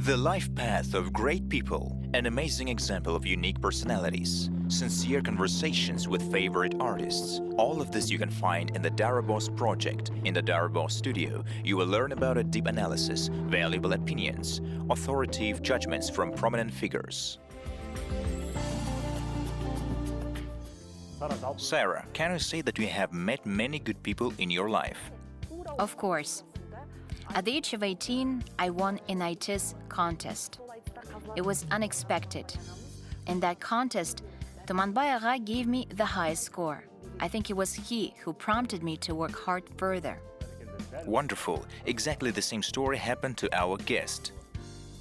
The life path of great people, an amazing example of unique personalities, sincere conversations with favorite artists. All of this you can find in the Daraboz project. In the Daraboz studio, you will learn about a deep analysis, valuable opinions, authoritative judgments from prominent figures. Sara, can you say that you have met many good people in your life? Of course. At the age of 18, I won an ITIS contest. It was unexpected. In that contest, Tumanbay Ağa gave me the highest score. I think it was he who prompted me to work hard further. Wonderful. Exactly the same story happened to our guest.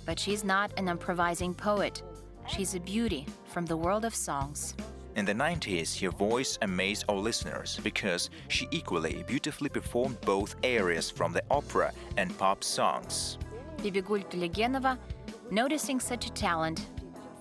But she's not an improvising poet. She's a beauty from the world of songs. In the 90s, her voice amazed our listeners because she equally beautifully performed both arias from the opera and pop songs. Bibigul Tolegenova, noticing such a talent,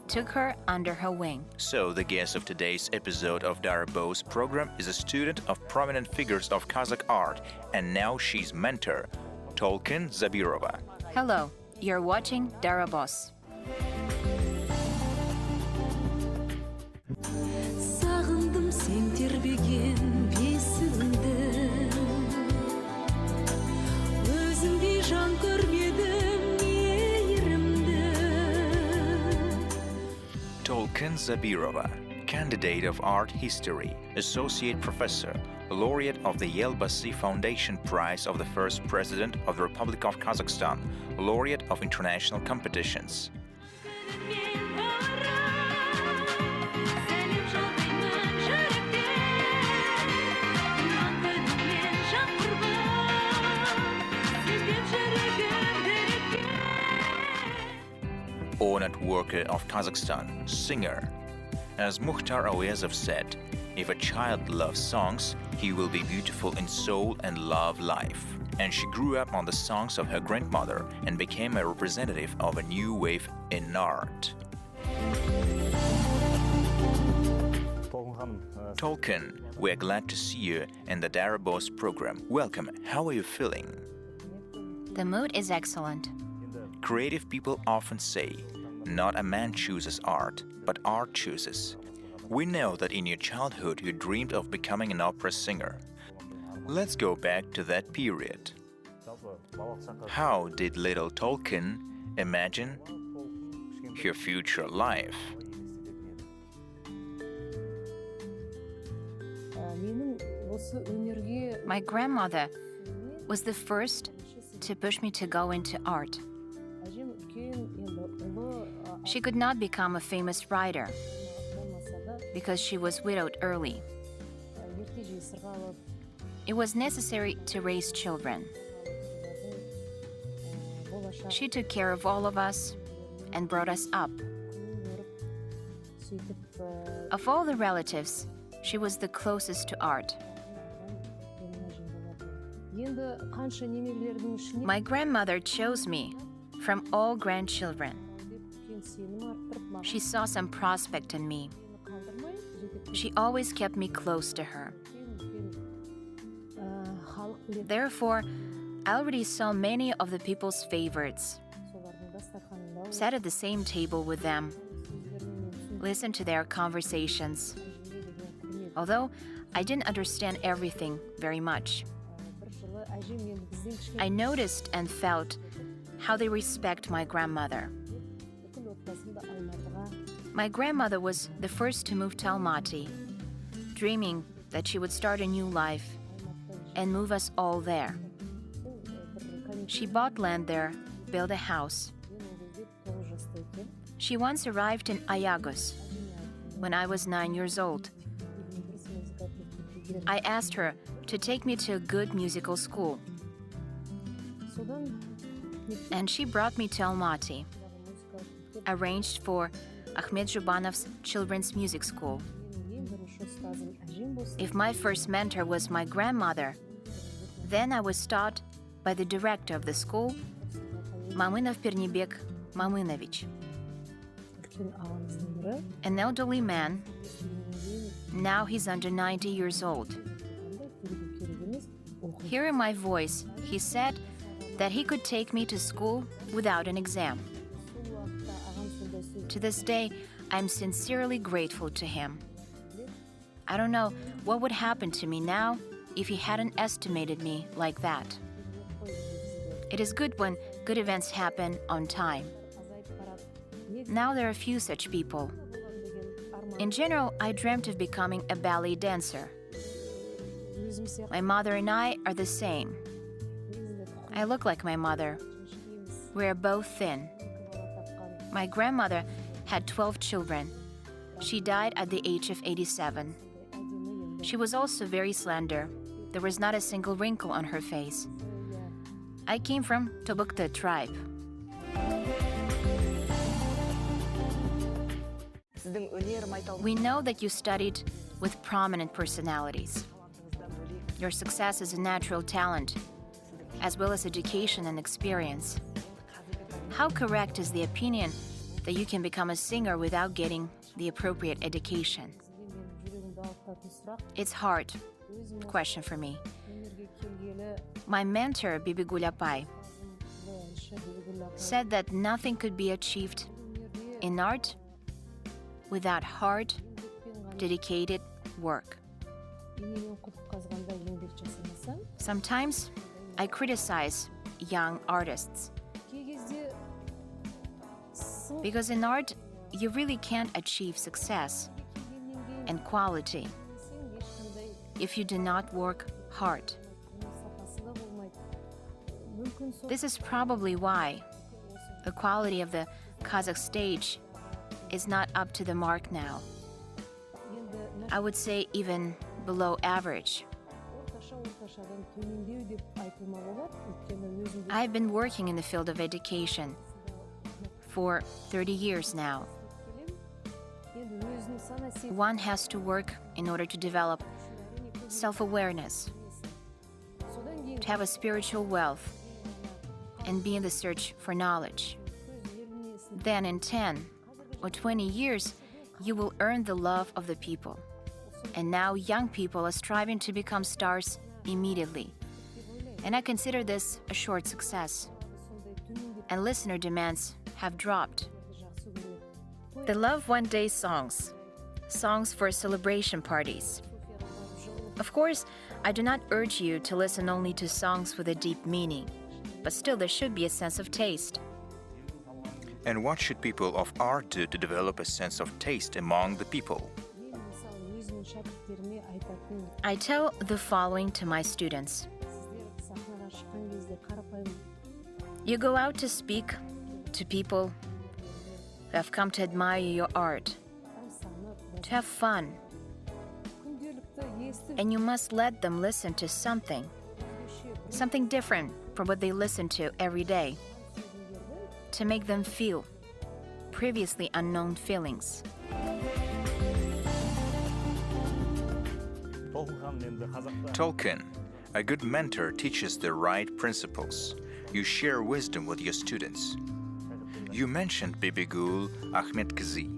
took her under her wing. So, the guest of today's episode of Daraboz program is a student of prominent figures of Kazakh art, and now she's mentor, Tolkyn Zabirova. Hello, you're watching Daraboz. Sen terбеген бесігіңді Өзіңдей жан көрмедім мейірімді Tolkyn Zabirova, candidate of art history, associate professor, laureate of the Elbasy Foundation Prize of the first president of the Republic of Kazakhstan, laureate of international competitions. Honored worker of Kazakhstan, singer. As Mukhtar Awezov said, if a child loves songs, he will be beautiful in soul and love life. And she grew up on the songs of her grandmother and became a representative of a new wave in art. Tolkyn, we're glad to see you in the Daraboz program. Welcome. How are you feeling? The mood is excellent. Creative people often say, not a man chooses art, but art chooses. We know that in your childhood you dreamed of becoming an opera singer. Let's go back to that period. How did little Tolkyn imagine her future life? My grandmother was the first to push me to go into art. She could not become a famous writer because she was widowed early. It was necessary to raise children. She took care of all of us and brought us up. Of all the relatives, she was the closest to art. My grandmother chose me from all grandchildren. She saw some prospect in me. She always kept me close to her. Therefore, I already saw many of the people's favorites. Sat at the same table with them. Listened to their conversations. Although I didn't understand everything very much. I noticed and felt how they respect my grandmother. My grandmother was the first to move to Almaty, dreaming that she would start a new life and move us all there. She bought land there, built a house. She once arrived in Ayagos when I was 9 years old. I asked her to take me to a good musical school. And she brought me to Almaty, arranged for Ahmet Zhubanov's children's music school. If my first mentor was my grandmother, then I was taught by the director of the school, Mamynov Pernibek Mamynovich, an elderly man. Now he's under 90 years old. Hearing my voice, he said that he could take me to school without an exam. To this day, I'm sincerely grateful to him. I don't know what would happen to me now if he hadn't estimated me like that. It is good when good events happen on time. Now there are few such people. In general, I dreamt of becoming a ballet dancer. My mother and I are the same. I look like my mother. We're both thin. My grandmother had 12 children. She died at the age of 87. She was also very slender. There was not a single wrinkle on her face. I came from Tobukta tribe. We know that you studied with prominent personalities. Your success is a natural talent, as well as education and experience. How correct is the opinion that you can become a singer without getting the appropriate education? It's hard question for me. My mentor, Bibigul Apay, said that nothing could be achieved in art without hard, dedicated work. Sometimes I criticize young artists because in art you really can't achieve success and quality if you do not work hard. This is probably why the quality of the Kazakh stage is not up to the mark now. I would say even below average. I've been working in the field of education for 30 years now. One has to work in order to develop self-awareness, to have a spiritual wealth, and be in the search for knowledge. Then in 10 or 20 years, you will earn the love of the people. And now young people are striving to become stars immediately. And I consider this a short success. And listener demands have dropped. They love one-day songs, songs for celebration parties. Of course, I do not urge you to listen only to songs with a deep meaning, but still there should be a sense of taste. And what should people of art do to develop a sense of taste among the people? I tell the following to my students. You go out to speak to people who have come to admire your art, to have fun. And you must let them listen to something different from what they listen to every day, to make them feel previously unknown feelings. Tolkyn, a good mentor teaches the right principles. You share wisdom with your students. You mentioned Bibigul Tolegenova.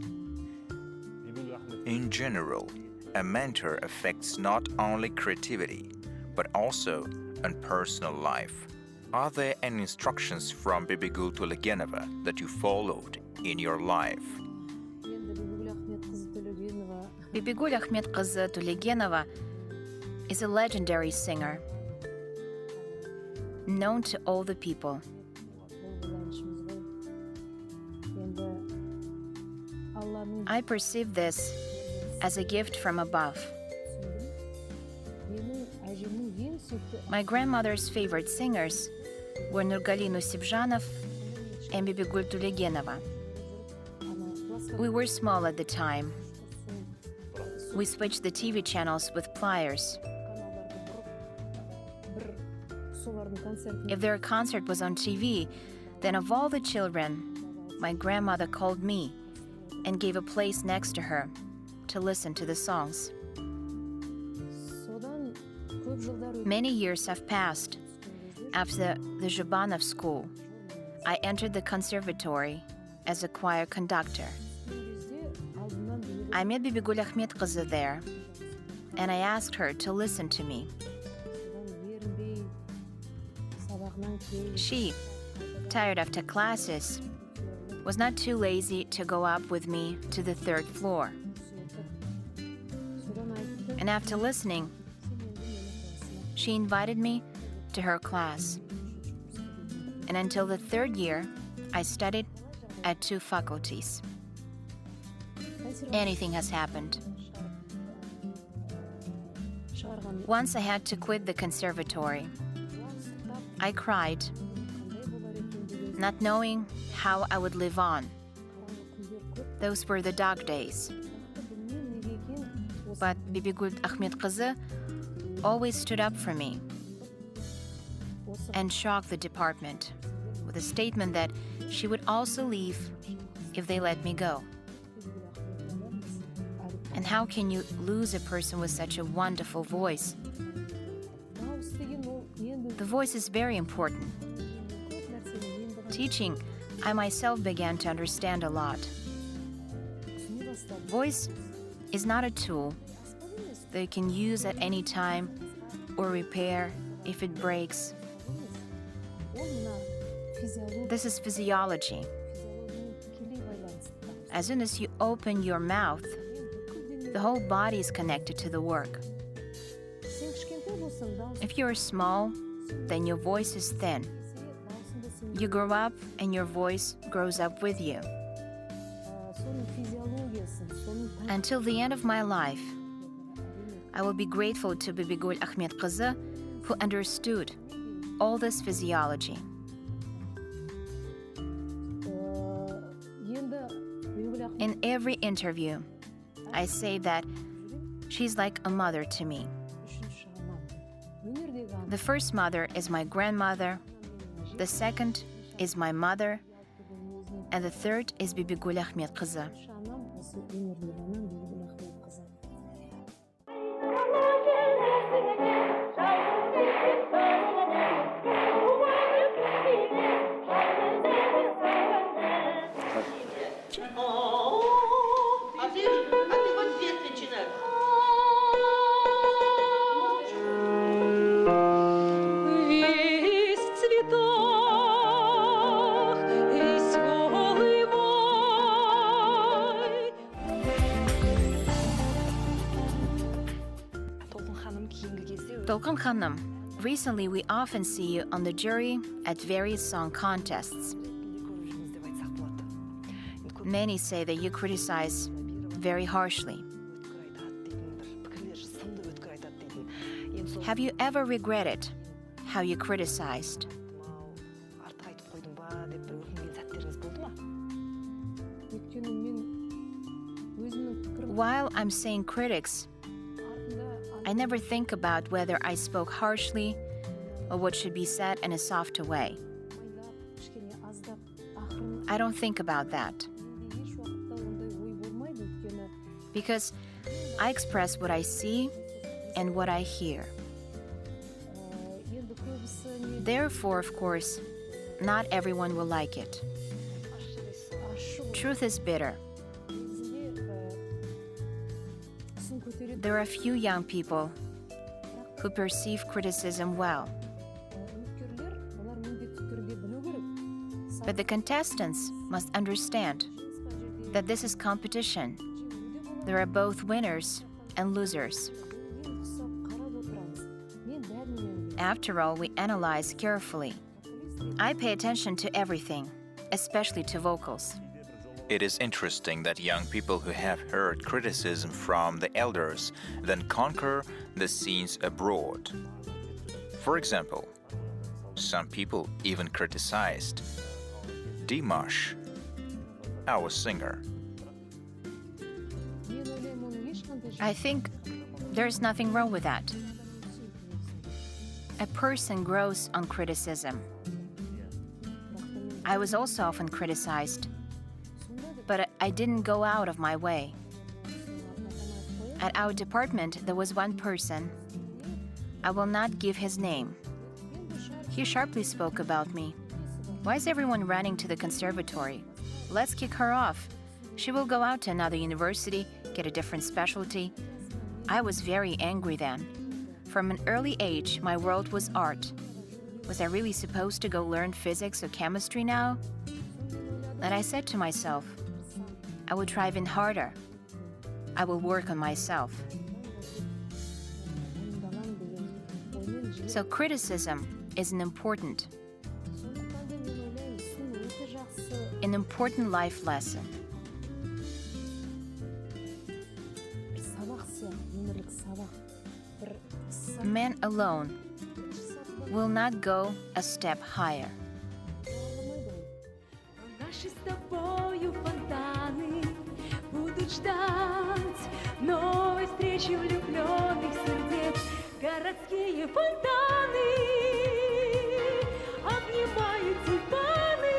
In general, a mentor affects not only creativity, but also on personal life. Are there any instructions from Bibigul Tolegenova that you followed in your life? Bibigul Tolegenova is a legendary singer, known to all the people. I perceive this as a gift from above. My grandmother's favorite singers were Nurgalino Sibzhanov and Bibigul Tolegenova. We were small at the time. We switched the TV channels with pliers. If their concert was on TV, then of all the children, my grandmother called me and gave a place next to her to listen to the songs. Many years have passed. After the Zhubanov school, I entered the conservatory as a choir conductor. I met Bibigul Tolegenova there, and I asked her to listen to me. She, tired after classes, was not too lazy to go up with me to the third floor. And after listening, she invited me to her class. And until the third year, I studied at 2 faculties. Anything has happened. Once I had to quit the conservatory. I cried, not knowing how I would live on. Those were the dark days. But Bibigul Tolegenova always stood up for me and shocked the department with a statement that she would also leave if they let me go. And how can you lose a person with such a wonderful voice? The voice is very important. Teaching, I myself began to understand a lot. Voice is not a tool that you can use at any time or repair if it breaks. This is physiology. As soon as you open your mouth, the whole body is connected to the work. If you're small, then your voice is thin. You grow up and your voice grows up with you. Until the end of my life, I will be grateful to Bibigul Tolegenova, who understood all this physiology. In every interview, I say that she's like a mother to me. The first mother is my grandmother, the second is my mother, and the third is Bibigul Tolegenova. Tolkyn Hanım, recently we often see you on the jury at various song contests. Many say that you criticize very harshly. Have you ever regretted how you criticized? While I'm saying critics, I never think about whether I spoke harshly or what should be said in a softer way. I don't think about that. Because I express what I see and what I hear. Therefore, of course, not everyone will like it. Truth is bitter. There are few young people who perceive criticism well. But the contestants must understand that this is competition. There are both winners and losers. After all, we analyze carefully. I pay attention to everything, especially to vocals. It is interesting that young people who have heard criticism from the elders then conquer the scenes abroad. For example, some people even criticized Dimash, our singer. I think there's nothing wrong with that. A person grows on criticism. I was also often criticized, but I didn't go out of my way. At our department, there was one person. I will not give his name. He sharply spoke about me. Why is everyone running to the conservatory? Let's kick her off. She will go out to another university, get a different specialty. I was very angry then. From an early age, my world was art. Was I really supposed to go learn physics or chemistry now? And I said to myself, I will try even harder. I will work on myself. So criticism is an important life lesson. Men alone will not go a step higher. Наши с тобою фонтаны будут ждать новой встречи влюбленных сердец. Городские фонтаны обнимают тюльпаны.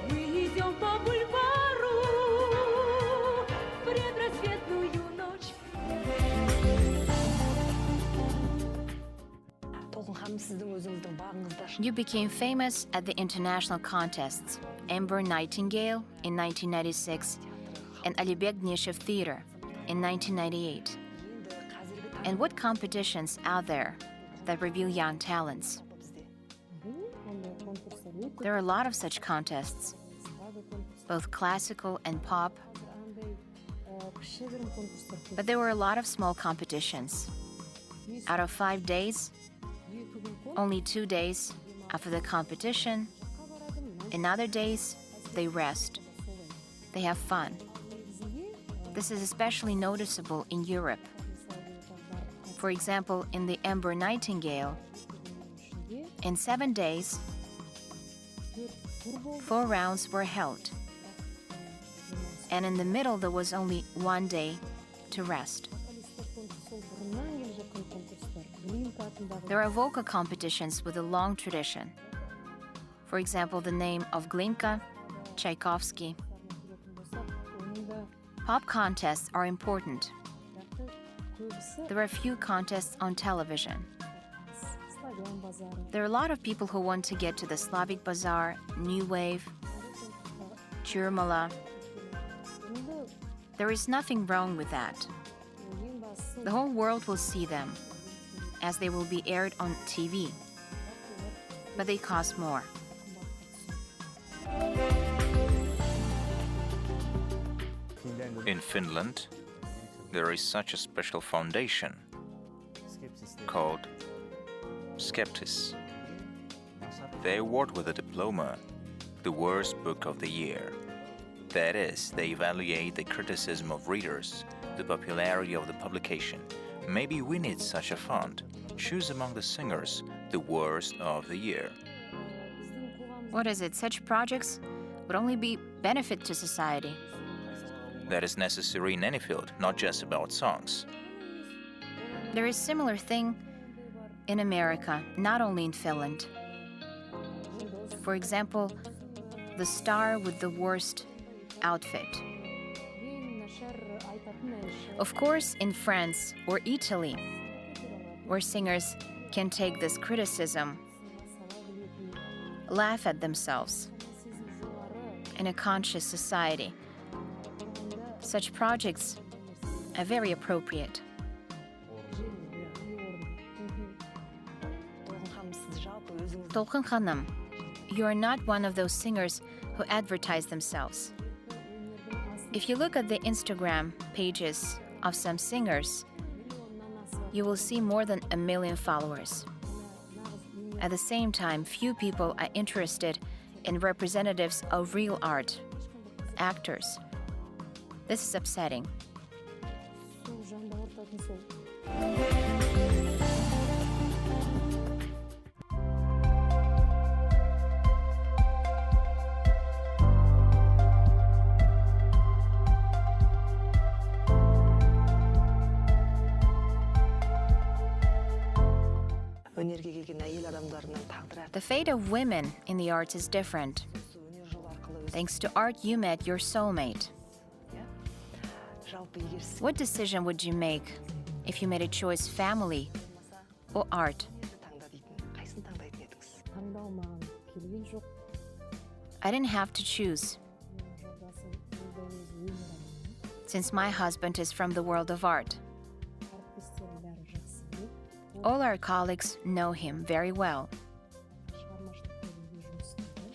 Мы идем по бульвару в предрассветную ночь. You became famous at the international contests, Ember Nightingale in 1996 and Alibek Dneshev Theater in 1998. And what competitions out there that reveal young talents? There are a lot of such contests, both classical and pop. But there were a lot of small competitions. Out of 5 days, only 2 days after the competition, in other days, they rest. They have fun. This is especially noticeable in Europe. For example, in the Ember Nightingale, in 7 days, 4 rounds were held. And in the middle, there was only 1 day to rest. There are vocal competitions with a long tradition. For example, the name of Glinka, Tchaikovsky. Pop contests are important. There are few contests on television. There are a lot of people who want to get to the Slavic Bazaar, New Wave, Churmala. There is nothing wrong with that. The whole world will see them, as they will be aired on TV. But they cost more. In Finland, there is such a special foundation called Sceptics. They award with a diploma the worst book of the year. That is, they evaluate the criticism of readers, the popularity of the publication. Maybe we need such a fund. Choose among the singers the worst of the year. What is it? Such projects would only be benefit to society. That is necessary in any field, not just about songs. There is similar thing in America, not only in Finland. For example, the star with the worst outfit. Of course, in France or Italy, where singers can take this criticism, laugh at themselves. In a conscious society, such projects are very appropriate. Tolkyn Hanım, you are not one of those singers who advertise themselves. If you look at the Instagram pages of some singers, you will see more than 1 million followers. At the same time, few people are interested in representatives of real art, actors. This is upsetting. The fate of women in the arts is different. Thanks to art, you met your soulmate. What decision would you make if you made a choice, family or art? I didn't have to choose, since my husband is from the world of art. All our colleagues know him very well.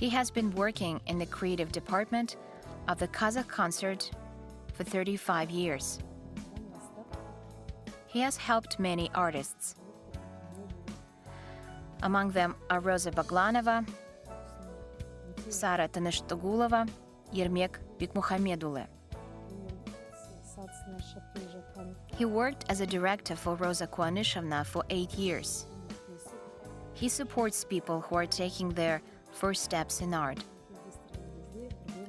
He has been working in the creative department of the Kazakh concert for 35 years. He has helped many artists. Among them are Rosa Baglanova, Sara Tanıştagulova, Yermek Bikmuhamedulu. He worked as a director for Rosa Kuanishevna for 8 years. He supports people who are taking their first steps in art.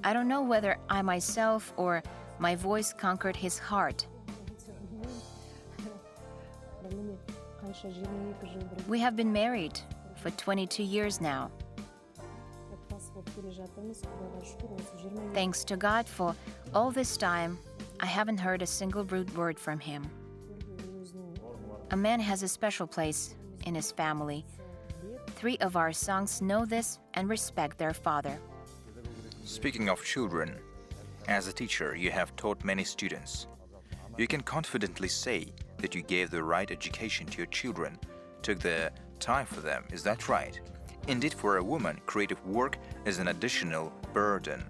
I don't know whether I myself or my voice conquered his heart. We have been married for 22 years now. Thanks to God for all this time, I haven't heard a single rude word from him. A man has a special place in his family. 3 of our sons know this and respect their father. Speaking of children, as a teacher, you have taught many students. You can confidently say that you gave the right education to your children, took the time for them, is that right? Indeed, for a woman, creative work is an additional burden.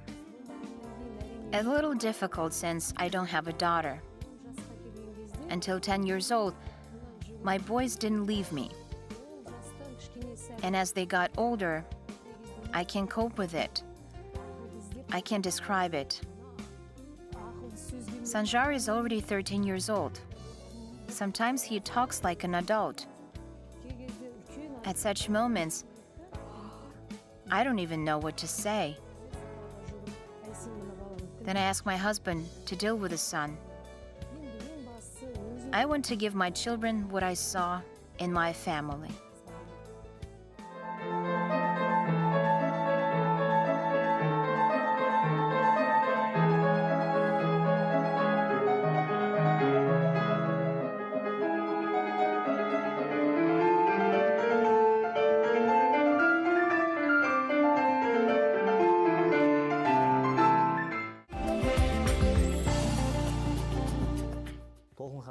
A little difficult since I don't have a daughter. Until 10 years old, my boys didn't leave me. And as they got older, I can cope with it. I can describe it. Sanjar is already 13 years old. Sometimes he talks like an adult. At such moments, I don't even know what to say. Then I ask my husband to deal with the son. I want to give my children what I saw in my family.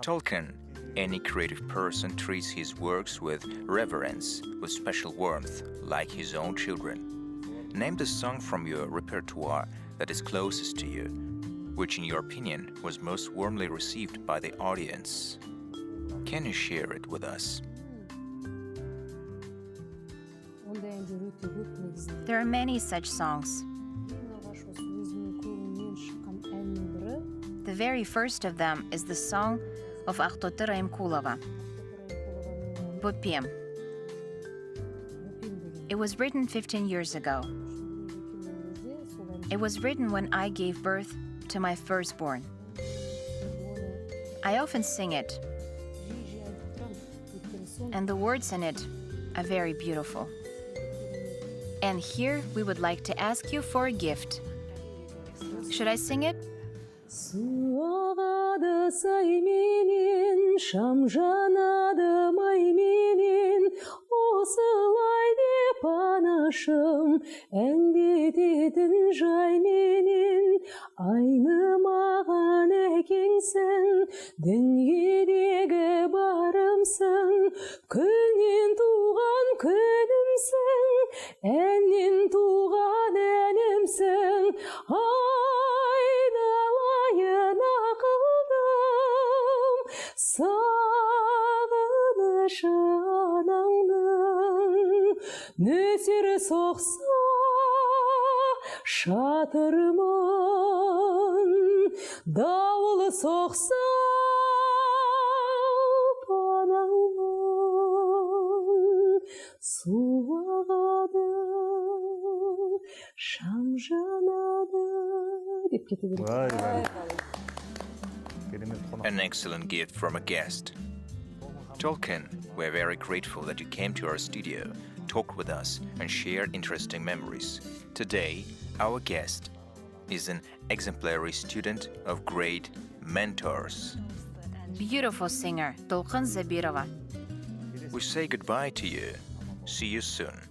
Tolkien, any creative person, treats his works with reverence, with special warmth, like his own children. Name the song from your repertoire that is closest to you, which in your opinion was most warmly received by the audience. Can you share it with us? There are many such songs. The very first of them is the song of Aqtoty Raimkulova, Bupim. It was written 15 years ago. It was written when I gave birth to my firstborn. I often sing it, and the words in it are very beautiful. And here we would like to ask you for a gift. Should I sing it? Суағады сайменен, шам жанады майменен, осылай деп анашым әндететін жайменен. Айнымаған әкеңсің, дүниедегі барымсың, күннен туған күнімсің, әннен туған әнімсің. Айналайын ақылдым, сағынышы анаңның. Нөсер соқса шатырмын, дауыл соқса панаңмын. Су ағады, шам жанады. An excellent gift from a guest. Tolkien, we're very grateful that you came to our studio, talked with us, and shared interesting memories. Today, our guest is an exemplary student of great mentors. Beautiful singer, Tolkyn Zabirova. We say goodbye to you. See you soon.